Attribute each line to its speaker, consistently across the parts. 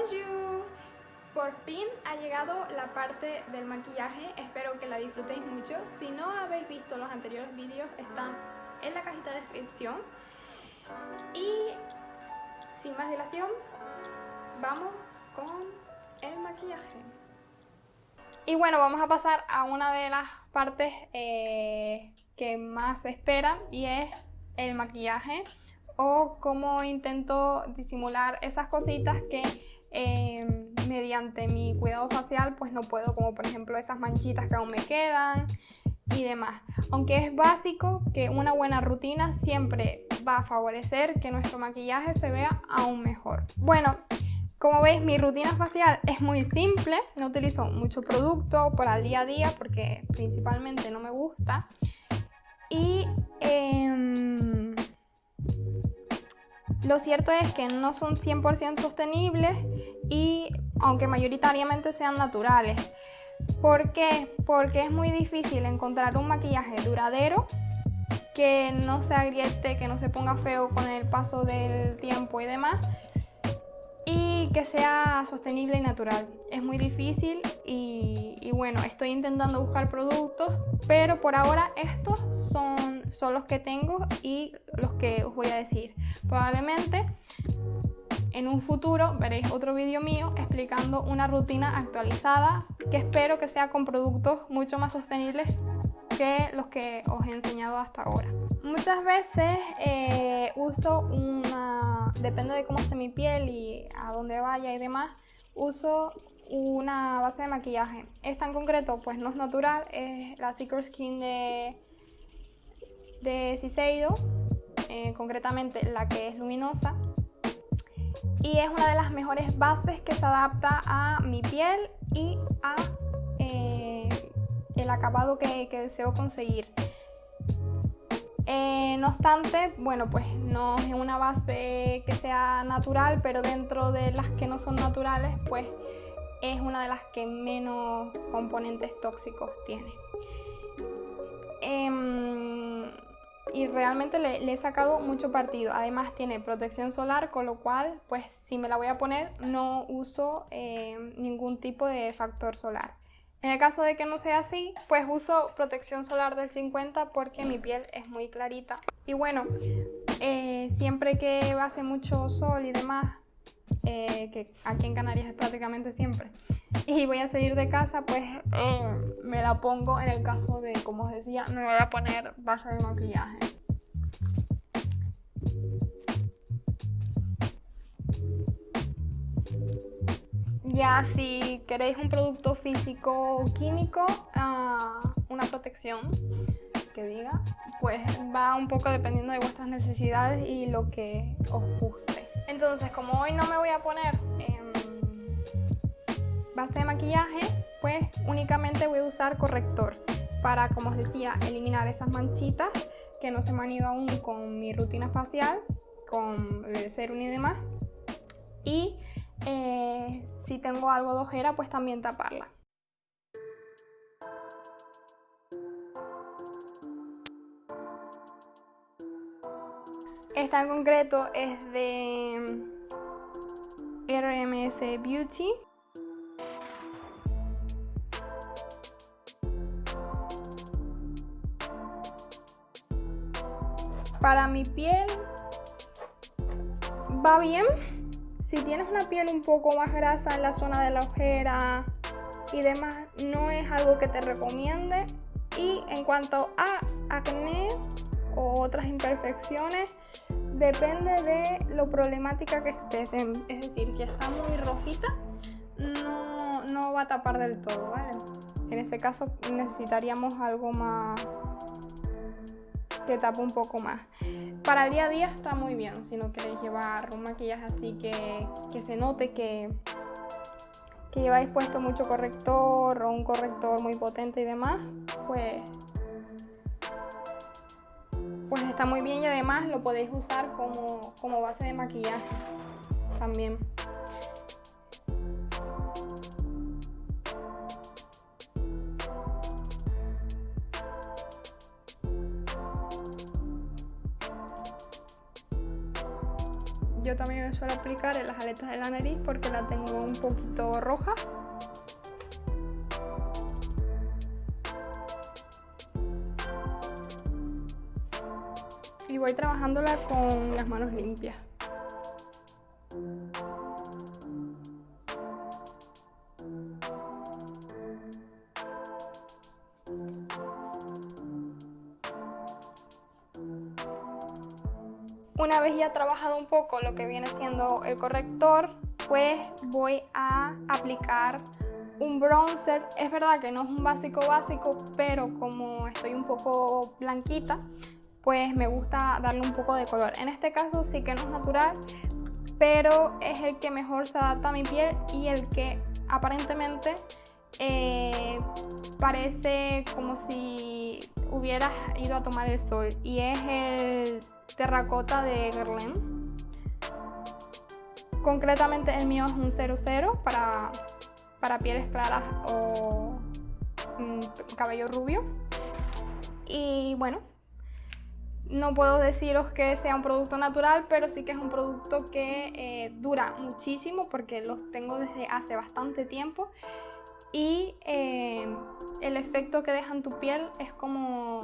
Speaker 1: Bonjour. Por fin ha llegado la parte del maquillaje, espero que la disfrutéis mucho. Si no habéis visto los anteriores vídeos, están en la cajita de descripción. Y sin más dilación, vamos con el maquillaje. Y bueno, vamos a pasar a una de las partes que más se espera, y es el maquillaje, o cómo intento disimular esas cositas que mediante mi cuidado facial pues no puedo, como por ejemplo esas manchitas que aún me quedan y demás. Aunque es básico que una buena rutina siempre va a favorecer que nuestro maquillaje se vea aún mejor. Bueno, como veis, mi rutina facial es muy simple, no utilizo mucho producto para el día a día porque principalmente no me gusta. Y lo cierto es que no son 100% sostenibles, y aunque mayoritariamente sean naturales. ¿Por qué? Porque es muy difícil encontrar un maquillaje duradero que no se agriete, que no se ponga feo con el paso del tiempo y demás, y que sea sostenible y natural. Es muy difícil y bueno, estoy intentando buscar productos, pero por ahora estos son los que tengo y los que os voy a decir. Probablemente en un futuro veréis otro vídeo mío explicando una rutina actualizada que espero que sea con productos mucho más sostenibles que los que os he enseñado hasta ahora. Muchas veces uso depende de cómo esté mi piel y a dónde vaya y demás, uso una base de maquillaje. Esta en concreto pues no es natural, es la Secret Skin de Shiseido, concretamente la que es luminosa, y es una de las mejores bases que se adapta a mi piel y a el acabado que deseo conseguir. No obstante, bueno, pues no es una base que sea natural, pero dentro de las que no son naturales, pues es una de las que menos componentes tóxicos tiene. Y realmente le he sacado mucho partido. Además tiene protección solar, con lo cual, pues si me la voy a poner, no uso ningún tipo de factor solar. En el caso de que no sea así, pues uso protección solar del 50 porque mi piel es muy clarita. Y bueno, siempre que hace mucho sol y demás, que aquí en Canarias es prácticamente siempre, y voy a salir de casa, pues me la pongo. En el caso de, como os decía, no me voy a poner base de maquillaje. Ya si queréis un producto físico o químico, una protección que diga, pues va un poco dependiendo de vuestras necesidades y lo que os guste. Entonces, como hoy no me voy a poner base de maquillaje, pues únicamente voy a usar corrector para, como os decía, eliminar esas manchitas que no se me han ido aún con mi rutina facial, con el serum y demás. Y si tengo algo de ojera, pues también taparla. Esta en concreto es de RMS Beauty. Para mi piel va bien. Si tienes una piel un poco más grasa en la zona de la ojera y demás, no es algo que te recomiende. Y en cuanto a acné o otras imperfecciones, depende de lo problemática que estés. Es decir, si está muy rojita, no va a tapar del todo, ¿vale? En ese caso necesitaríamos algo más que tape un poco más. Para el día a día está muy bien, si no queréis llevar un maquillaje así que se note que lleváis puesto mucho corrector o un corrector muy potente y demás, pues está muy bien, y además lo podéis usar como base de maquillaje también. yo también me suelo aplicar en las aletas de la nariz porque la tengo un poquito roja. Y voy trabajándola con las manos limpias. Una vez ya trabajado un poco lo que viene siendo el corrector, pues voy a aplicar un bronzer. Es verdad que no es un básico, pero como estoy un poco blanquita, pues me gusta darle un poco de color. En este caso sí que no es natural, pero es el que mejor se adapta a mi piel y el que aparentemente parece como si hubieras ido a tomar el sol, y es el terracota de Guerlain. Concretamente el mío es un 00 para pieles claras o cabello rubio. Y bueno, no puedo deciros que sea un producto natural, pero sí que es un producto que dura muchísimo porque los tengo desde hace bastante tiempo, y el efecto que deja en tu piel es como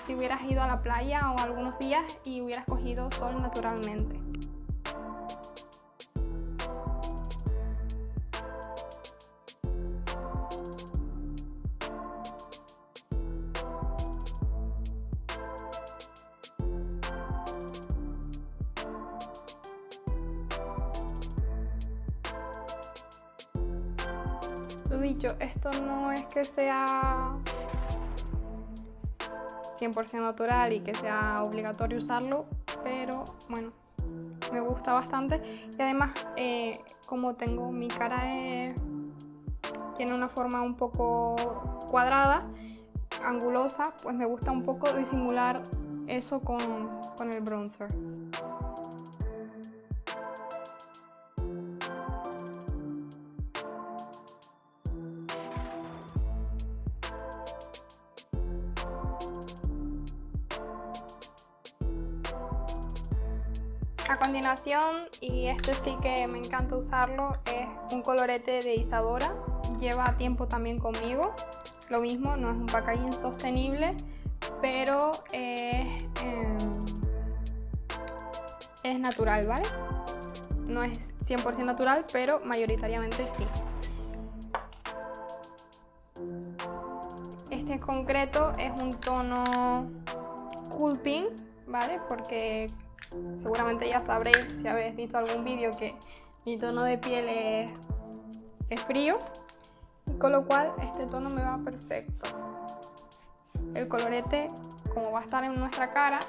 Speaker 1: si hubieras ido a la playa o algunos días y hubieras cogido sol naturalmente. Lo dicho, esto no es que sea 100% natural y que sea obligatorio usarlo, pero bueno, me gusta bastante. Y además, como tengo mi cara tiene una forma un poco cuadrada, angulosa, pues me gusta un poco disimular eso con el bronzer. A continuación, y este sí que me encanta usarlo, es un colorete de Isadora. Lleva tiempo también conmigo. Lo mismo, no es un packaging sostenible, pero es natural, ¿vale? No es 100% natural, pero mayoritariamente sí. Este en concreto es un tono cool pink, ¿vale? Porque seguramente ya sabréis, si habéis visto algún vídeo, que mi tono de piel es frío, con lo cual este tono me va perfecto. El colorete, como va a estar en nuestra cara,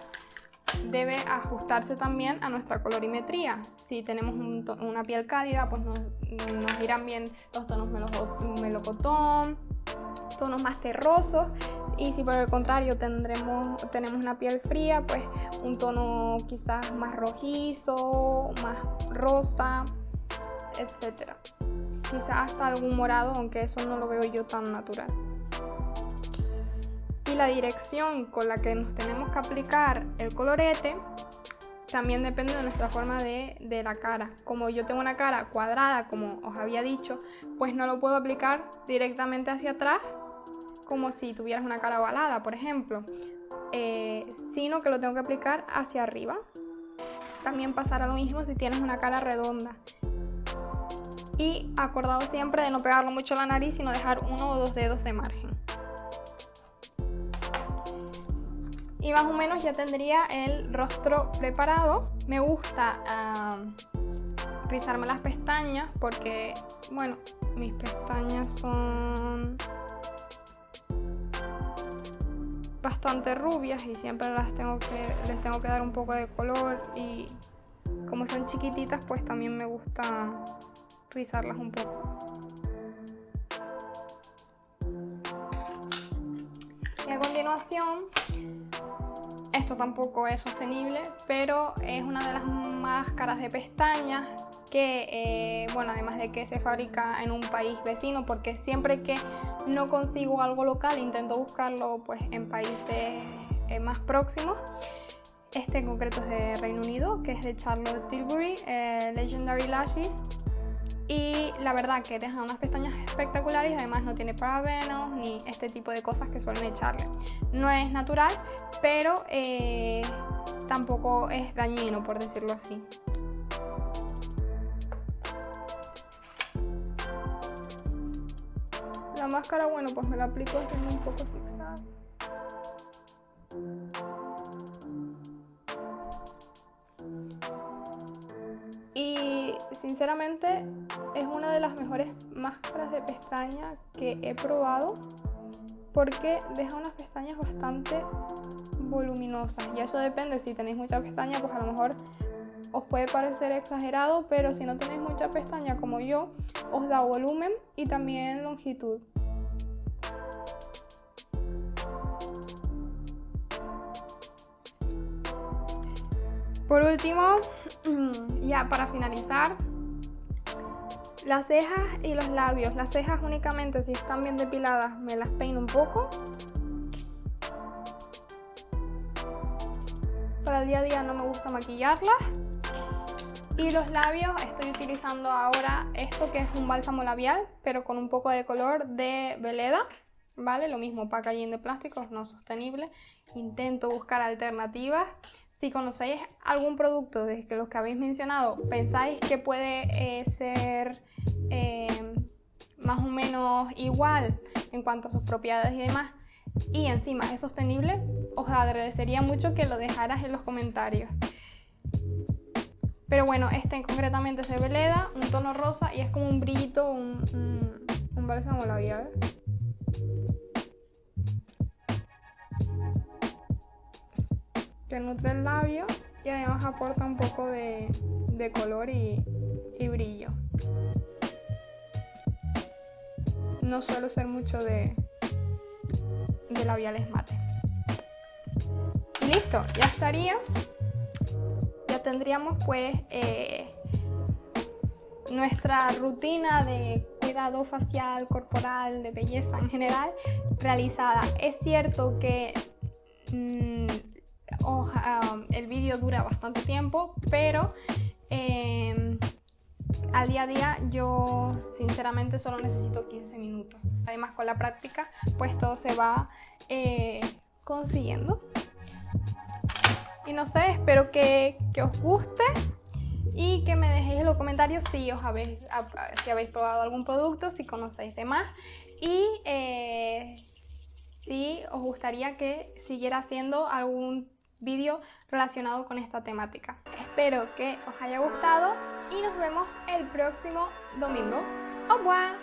Speaker 1: debe ajustarse también a nuestra colorimetría. Si tenemos una piel cálida, pues nos irán bien los tonos melocotón, tonos más terrosos. Y si por el contrario tenemos una piel fría, pues un tono quizás más rojizo, más rosa, etc. Quizás hasta algún morado, aunque eso no lo veo yo tan natural. Y la dirección con la que nos tenemos que aplicar el colorete también depende de nuestra forma de la cara. Como yo tengo una cara cuadrada, como os había dicho, pues no lo puedo aplicar directamente hacia atrás, como si tuvieras una cara ovalada, por ejemplo, sino que lo tengo que aplicar hacia arriba. También pasará lo mismo si tienes una cara redonda. Y acordado siempre de no pegarlo mucho a la nariz, sino dejar 1 o 2 dedos de margen. Y más o menos ya tendría el rostro preparado. Me gusta rizarme las pestañas porque, bueno, mis pestañas son bastante rubias y siempre les tengo que dar un poco de color, y como son chiquititas, pues también me gusta rizarlas un poco. Y a continuación, esto tampoco es sostenible, pero es una de las máscaras de pestañas que, bueno, además de que se fabrica en un país vecino, porque siempre que no consigo algo local intento buscarlo pues en países más próximos. Este en concreto es de Reino Unido, que es de Charlotte Tilbury, Legendary Lashes. Y la verdad que deja unas pestañas espectaculares y además no tiene parabenos ni este tipo de cosas que suelen echarle. No es natural, pero tampoco es dañino, por decirlo así. La máscara, bueno, pues me la aplico haciendo un poco zigzag. Y sinceramente es una de las mejores máscaras de pestaña que he probado porque deja unas pestañas bastante voluminosas. Y eso depende, si tenéis mucha pestaña, pues a lo mejor os puede parecer exagerado, pero si no tenéis mucha pestaña como yo, os da volumen y también longitud. Por último, ya para finalizar, las cejas y los labios. Las cejas únicamente, si están bien depiladas, me las peino un poco. Para el día a día no me gusta maquillarlas. Y los labios, estoy utilizando ahora esto que es un bálsamo labial, pero con un poco de color de Veleda, ¿vale? Lo mismo, packaging de plásticos, no sostenible. Intento buscar alternativas. Si conocéis algún producto de los que habéis mencionado, pensáis que puede ser más o menos igual en cuanto a sus propiedades y demás, y encima es sostenible, os agradecería mucho que lo dejaras en los comentarios. Pero bueno, este concretamente es de Veleda, un tono rosa y es como un brillito, un bálsamo labial. Que nutre el labio y además aporta un poco de color y brillo. No suelo ser mucho de labiales mate. Y listo, ya estaría. Ya tendríamos pues nuestra rutina de cuidado facial, corporal, de belleza en general realizada. Es cierto que el vídeo dura bastante tiempo, pero al día a día yo sinceramente solo necesito 15 minutos. Además, con la práctica pues todo se va consiguiendo. Y no sé, espero que os guste y que me dejéis en los comentarios si habéis probado algún producto, si conocéis de más y si os gustaría que siguiera haciendo algún vídeo relacionado con esta temática. Espero que os haya gustado y nos vemos el próximo domingo. ¡Au revoir!